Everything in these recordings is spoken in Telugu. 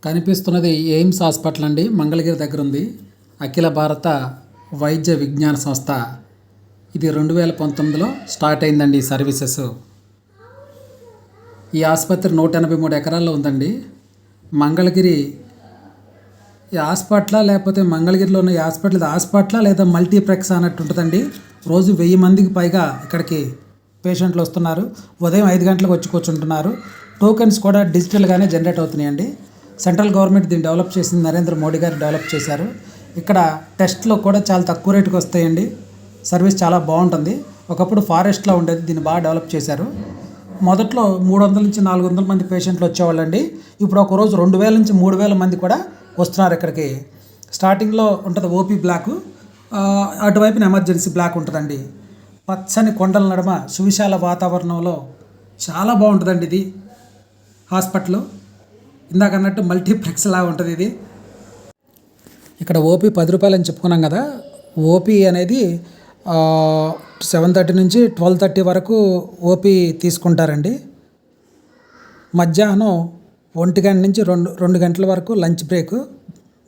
కనిపిస్తున్నది ఎయిమ్స్ హాస్పిటల్ అండి, మంగళగిరి దగ్గర ఉంది. అఖిల భారత వైద్య విజ్ఞాన సంస్థ. ఇది 2019లో స్టార్ట్ అయిందండి ఈ సర్వీసెస్. ఈ ఆసుపత్రి 183 ఎకరాల్లో ఉందండి. మంగళగిరి ఈ హాస్పిటల్ లేకపోతే మంగళగిరిలో ఉన్న ఈ హాస్పిటల్ లేదా మల్టీప్లెక్స్ అన్నట్టు ఉంటుందండి. రోజు 1000 మందికి పైగా ఇక్కడికి పేషెంట్లు వస్తున్నారు. ఉదయం 5 గంటలకు వచ్చి కూర్చుంటున్నారు. టోకెన్స్ కూడా డిజిటల్గానే జనరేట్ అవుతున్నాయండి. సెంట్రల్ గవర్నమెంట్ దీన్ని డెవలప్ చేసింది, నరేంద్ర మోడీ గారు డెవలప్ చేశారు. ఇక్కడ టెస్ట్లో కూడా చాలా తక్కువ రేటుకి వస్తాయండి. సర్వీస్ చాలా బాగుంటుంది. ఒకప్పుడు ఫారెస్ట్లో ఉండేది, దీన్ని బాగా డెవలప్ చేశారు. మొదట్లో 300 నుంచి 400 మంది పేషెంట్లు వచ్చేవాళ్ళండి. ఇప్పుడు ఒక రోజు 2000 నుంచి 3000 మంది కూడా వస్తున్నారు ఇక్కడికి. స్టార్టింగ్లో ఉంటుంది ఓపీ బ్లాక్, అటువైపున ఎమర్జెన్సీ బ్లాక్ ఉంటుందండి. పచ్చని కొండల నడుమ సువిశాల వాతావరణంలో చాలా బాగుంటుందండి ఇది హాస్పిటల్. ఇందాక అన్నట్టు మల్టీప్లెక్స్ లాగా ఉంటుంది ఇది. ఇక్కడ ఓపీ 10 రూపాయలు అని చెప్పుకున్నాం కదా. ఓపీ అనేది 7:30 నుంచి 12:30 వరకు ఓపీ తీసుకుంటారండి. మధ్యాహ్నం 1 గంట నుంచి 2 గంటల వరకు లంచ్ బ్రేక్,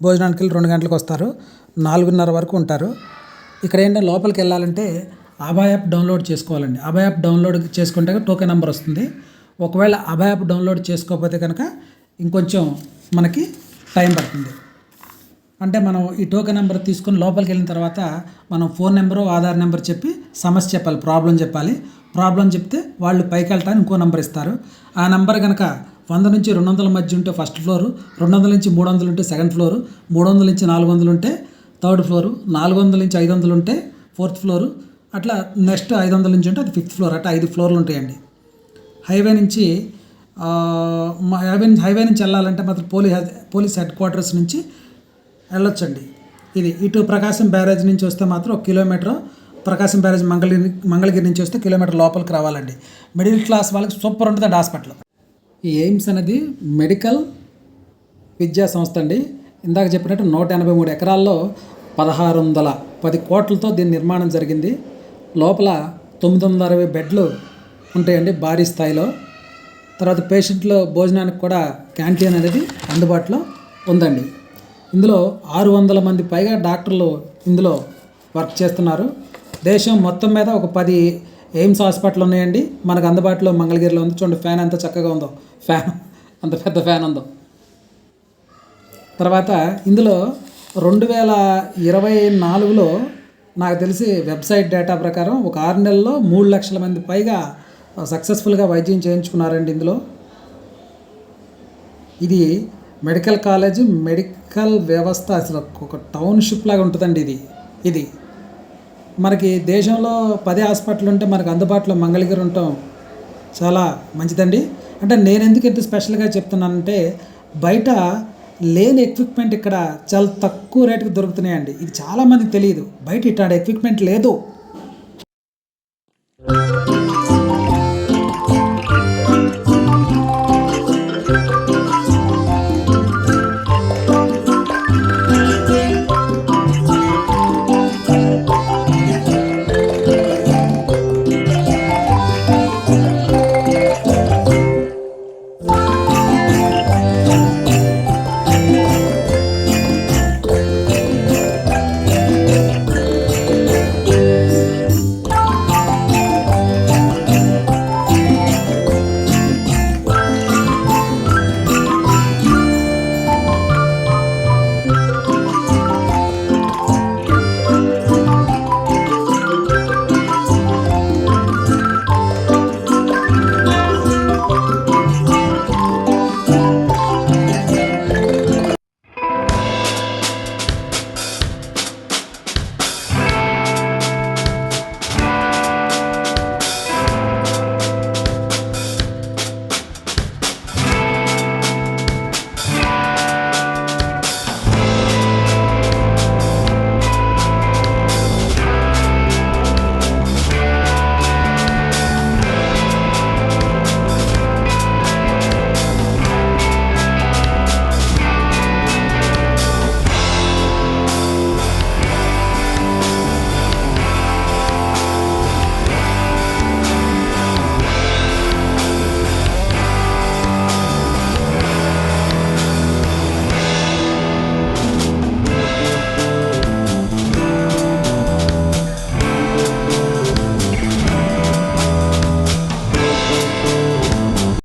భోజనానికి వెళ్ళి 2 గంటలకు వస్తారు. 4:30 వరకు ఉంటారు. ఇక్కడ ఏంటంటే లోపలికి వెళ్ళాలంటే అభయ యాప్ డౌన్లోడ్ చేసుకోవాలండి. అభయ యాప్ డౌన్లోడ్ చేసుకుంటే టోకెన్ నెంబర్ వస్తుంది. ఒకవేళ అభయ యాప్ డౌన్లోడ్ చేసుకోకపోతే కనుక ఇంకొంచెం మనకి టైం పడుతుంది. అంటే మనం ఈ టోకెన్ నెంబర్ తీసుకుని లోపలికి వెళ్ళిన తర్వాత మనం ఫోన్ నెంబరు, ఆధార్ నెంబర్ చెప్పి సమస్య చెప్పాలి, ప్రాబ్లం చెప్పాలి. ప్రాబ్లం చెప్తే వాళ్ళు పైకి వెళ్ళటానికి ఇంకో నెంబర్ ఇస్తారు. ఆ నెంబర్ కనుక 100 నుంచి 200 మధ్య ఉంటే ఫస్ట్ ఫ్లోరు, 200 నుంచి 300 ఉంటే సెకండ్ ఫ్లోరు, 300 నుంచి 400 ఉంటే థర్డ్ ఫ్లోరు, 400 నుంచి 500 ఉంటే ఫోర్త్ ఫ్లోరు, అట్లా నెక్స్ట్ 500 నుంచి ఉంటే అది ఫిఫ్త్ ఫ్లోర్. అట్లా 5 ఫ్లోర్లు ఉంటాయండి. హైవే నుంచి వెళ్ళాలంటే మాత్రం పోలీస్ హెడ్ క్వార్టర్స్ నుంచి వెళ్ళొచ్చండి. ఇది ఇటు ప్రకాశం బ్యారేజ్ నుంచి వస్తే మాత్రం 1 కిలోమీటర్, ప్రకాశం బ్యారేజ్ మంగళగిరి నుంచి వస్తే కిలోమీటర్ లోపలికి రావాలండి. మిడిల్ క్లాస్ వాళ్ళకి సూపర్ ఉంటుంది హాస్పిటల్. ఈ ఎయిమ్స్ అనేది మెడికల్ విద్యా సంస్థ అండి. ఇందాక చెప్పినట్టు 183 ఎకరాల్లో 1610 కోట్లతో దీని నిర్మాణం జరిగింది. లోపల 960 బెడ్లు ఉంటాయండి భారీ స్థాయిలో. తర్వాత పేషెంట్లు భోజనానికి కూడా క్యాంటీన్ అనేది అందుబాటులో ఉందండి. ఇందులో 600 మంది పైగా డాక్టర్లు ఇందులో వర్క్ చేస్తున్నారు. దేశం మొత్తం మీద ఒక 10 ఎయిమ్స్ హాస్పిటల్ ఉన్నాయండి. మనకు అందుబాటులో మంగళగిరిలో ఉంది. చూడండి ఫ్యాన్ ఎంత చక్కగా ఉందో, ఫ్యాన్ అంత పెద్ద ఫ్యాన్ ఉందో. తర్వాత ఇందులో 2024లో నాకు తెలిసి వెబ్సైట్ డేటా ప్రకారం ఒక 6 నెలల్లో 3 లక్షల మంది పైగా సక్సెస్ఫుల్గా వైద్యం చేయించుకున్నారండి. ఇందులో ఇది మెడికల్ కాలేజ్, మెడికల్ వ్యవస్థ అసలు ఒక టౌన్షిప్ లాగా ఉంటుందండి ఇది మనకి దేశంలో 10 హాస్పిటల్ ఉంటే మనకు అందుబాటులో మంగళగిరి ఉండటం చాలా మంచిదండి. అంటే నేను ఎందుకు ఇంత స్పెషల్గా చెప్తున్నానంటే బయట లేని ఎక్విప్మెంట్ ఇక్కడ చాలా తక్కువ రేటుకి దొరుకుతున్నాయండి. ఇది చాలామందికి తెలియదు. బయట ఇట్లాంటి ఎక్విప్మెంట్ లేదు.